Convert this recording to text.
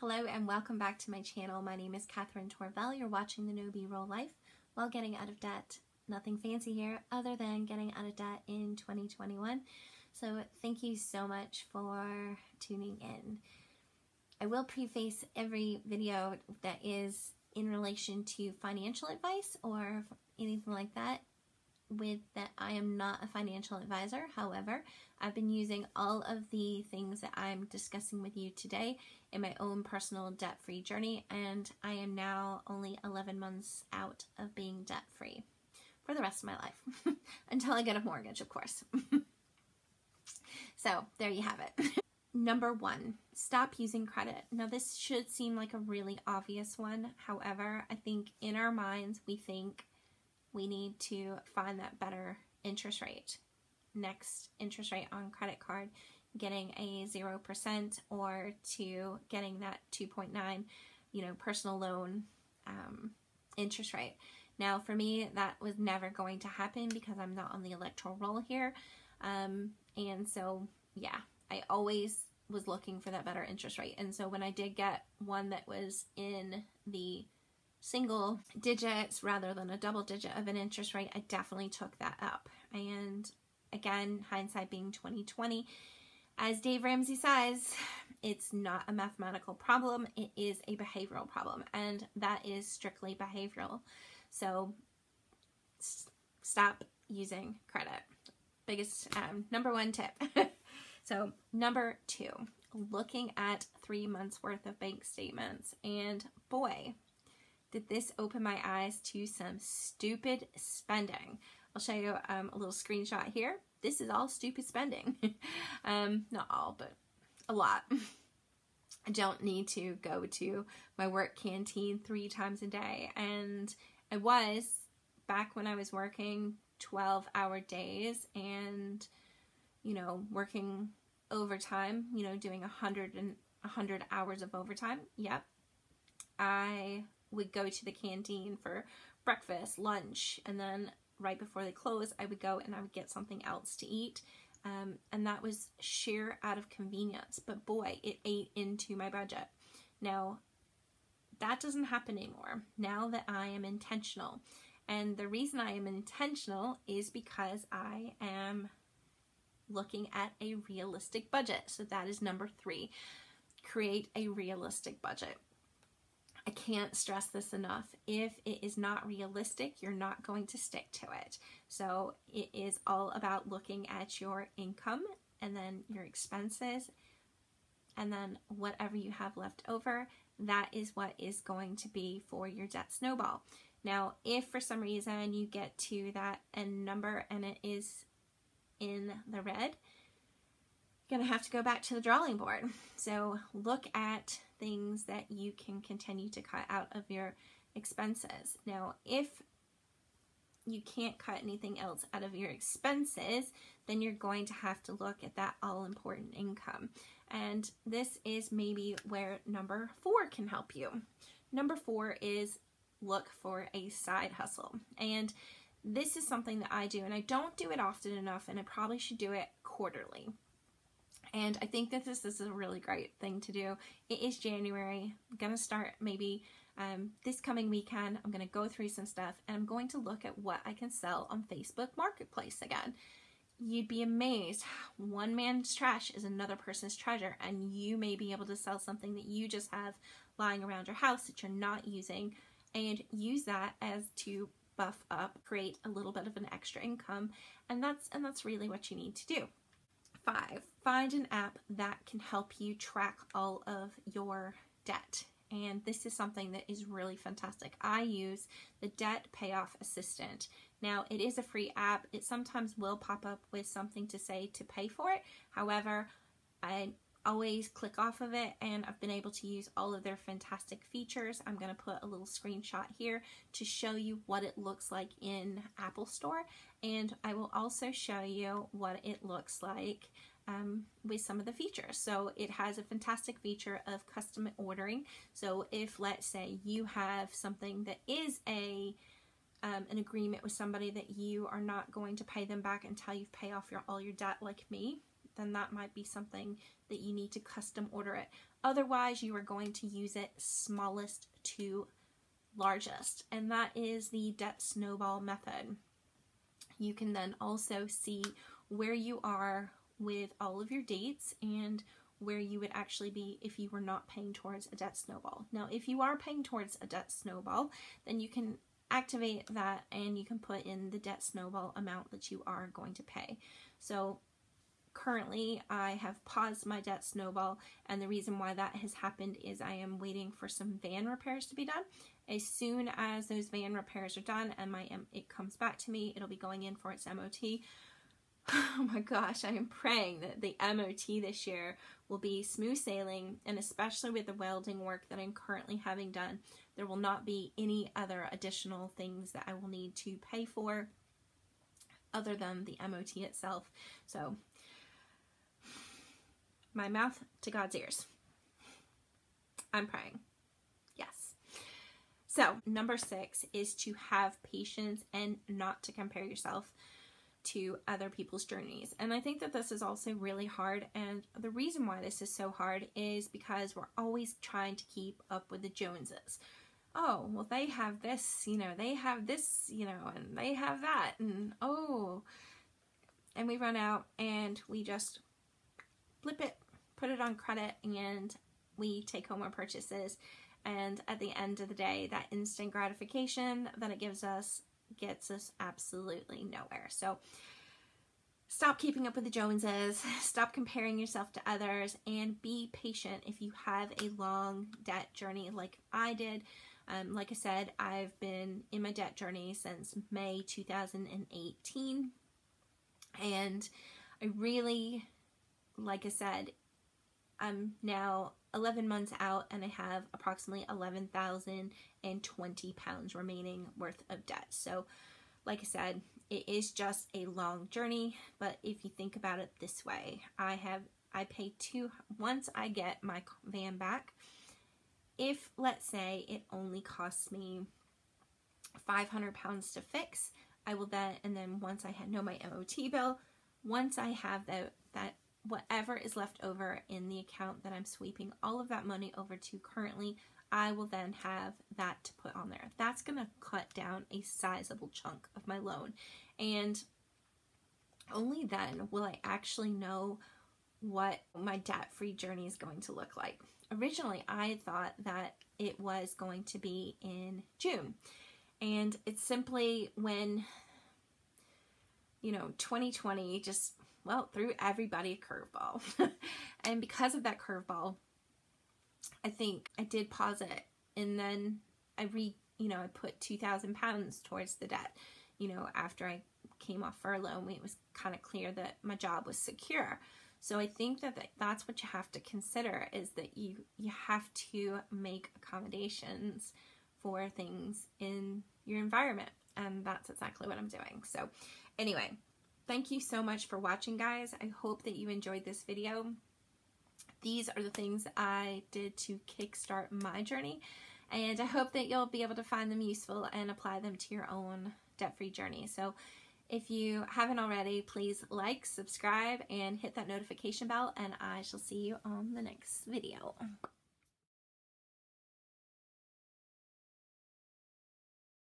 Hello and welcome back to my channel. My name is Catherine Torvell. You're watching the No B-Roll Life while getting out of debt. Nothing fancy here other than getting out of debt in 2021. So thank you so much for tuning in. I will preface every video that is in relation to financial advice or anything like that with that I am not a financial advisor. However, I've been using all of the things that I'm discussing with you today in my own personal debt-free journey, and I am now only 11 months out of being debt-free for the rest of my life until I get a mortgage, of course. So there you have it. Number one, stop using credit. Now this should seem like a really obvious one. However, I think in our minds we think we need to find that better interest rate. Next interest rate on credit card, getting a 0% or to getting that 2.9, personal loan interest rate. Now for me, that was never going to happen because I'm not on the electoral roll here. And so, yeah, I always was looking for that better interest rate. And so when I did get one that was in the single digits rather than a double digit of an interest rate, I definitely took that up. And again, hindsight being 2020, as Dave Ramsey says, it's not a mathematical problem, it is a behavioral problem, and that is strictly behavioral. So stop using credit. Biggest number one tip. So number two, looking at 3 months worth of bank statements, and boy, did this open my eyes to some stupid spending. I'll show you a little screenshot here. This is all stupid spending. Not all, but a lot. I don't need to go to my work canteen 3 times a day. And I was, back when I was working 12-hour days and, working overtime, doing 100 hours of overtime. Yep. I would go to the canteen for breakfast, lunch, and then right before they close, I would go and I would get something else to eat. And that was sheer out of convenience, but boy, it ate into my budget. Now, that doesn't happen anymore now that I am intentional. And the reason I am intentional is because I am looking at a realistic budget. So that is number 3. Create a realistic budget. I can't stress this enough. If it is not realistic, you're not going to stick to it. So it is all about looking at your income and then your expenses and then whatever you have left over. That is what is going to be for your debt snowball. Now, if for some reason you get to that end number and it is in the red, you're going to have to go back to the drawing board. So look at things that you can continue to cut out of your expenses. Now, if you can't cut anything else out of your expenses, then you're going to have to look at that all-important income. And this is maybe where number 4 can help you. Number 4 is look for a side hustle. And this is something that I do, and I don't do it often enough, and I probably should do it quarterly. And I think that this is a really great thing to do. It is January. I'm going to start maybe this coming weekend. I'm going to go through some stuff and I'm going to look at what I can sell on Facebook Marketplace again. You'd be amazed. One man's trash is another person's treasure, and you may be able to sell something that you just have lying around your house that you're not using and use that as to buff up, create a little bit of an extra income, and that's really what you need to do. 5, find an app that can help you track all of your debt. And this is something that is really fantastic. I use the Debt Payoff Assistant. Now, it is a free app. It sometimes will pop up with something to say to pay for it. However, I always click off of it, and I've been able to use all of their fantastic features. I'm going to put a little screenshot here to show you what it looks like in Apple Store, and I will also show you what it looks like with some of the features. So it has a fantastic feature of custom ordering. So if, let's say, you have something that is an agreement with somebody that you are not going to pay them back until you've paid off all your debt, like me, then that might be something that you need to custom order it. Otherwise, you are going to use it smallest to largest, and that is the debt snowball method. You can then also see where you are with all of your dates and where you would actually be if you were not paying towards a debt snowball. Now, if you are paying towards a debt snowball, then you can activate that and you can put in the debt snowball amount that you are going to pay. So currently I have paused my debt snowball, and the reason why that has happened is I am waiting for some van repairs to be done. As soon as those van repairs are done and it comes back to me, it'll be going in for its MOT. Oh my gosh, I am praying that the MOT this year will be smooth sailing, and especially with the welding work that I'm currently having done, there will not be any other additional things that I will need to pay for other than the MOT itself. So, my mouth to God's ears. I'm praying. Yes. So, number 6 is to have patience and not to compare yourself to other people's journeys. And I think that this is also really hard, and the reason why this is so hard is because we're always trying to keep up with the Joneses. Oh, well, they have this, they have this, and they have that, and and we run out and we just flip it, put it on credit, and we take home our purchases, and at the end of the day, that instant gratification that it gives us gets us absolutely nowhere. So stop keeping up with the Joneses, stop comparing yourself to others, and be patient if you have a long debt journey like I did. Like I said, I've been in my debt journey since May 2018, and I really, like I said, I'm now 11 months out and I have approximately 11,020 pounds remaining worth of debt. So, like I said, it is just a long journey, but if you think about it this way, I pay once I get my van back, if let's say it only costs me 500 pounds to fix, I will and then once I know my MOT bill, once I have that whatever is left over in the account that I'm sweeping all of that money over to currently, I will then have that to put on there. That's going to cut down a sizable chunk of my loan. And only then will I actually know what my debt-free journey is going to look like. Originally, I thought that it was going to be in June. And it's simply when, 2020 just, threw everybody a curveball. And because of that curveball, I think I did pause it, and then I put 2,000 pounds towards the debt. After I came off furlough, it was kind of clear that my job was secure. So I think that's what you have to consider, is that you have to make accommodations for things in your environment, and that's exactly what I'm doing. So anyway, thank you so much for watching, guys. I hope that you enjoyed this video. These are the things I did to kickstart my journey, and I hope that you'll be able to find them useful and apply them to your own debt-free journey. So if you haven't already, please like, subscribe, and hit that notification bell, and I shall see you on the next video.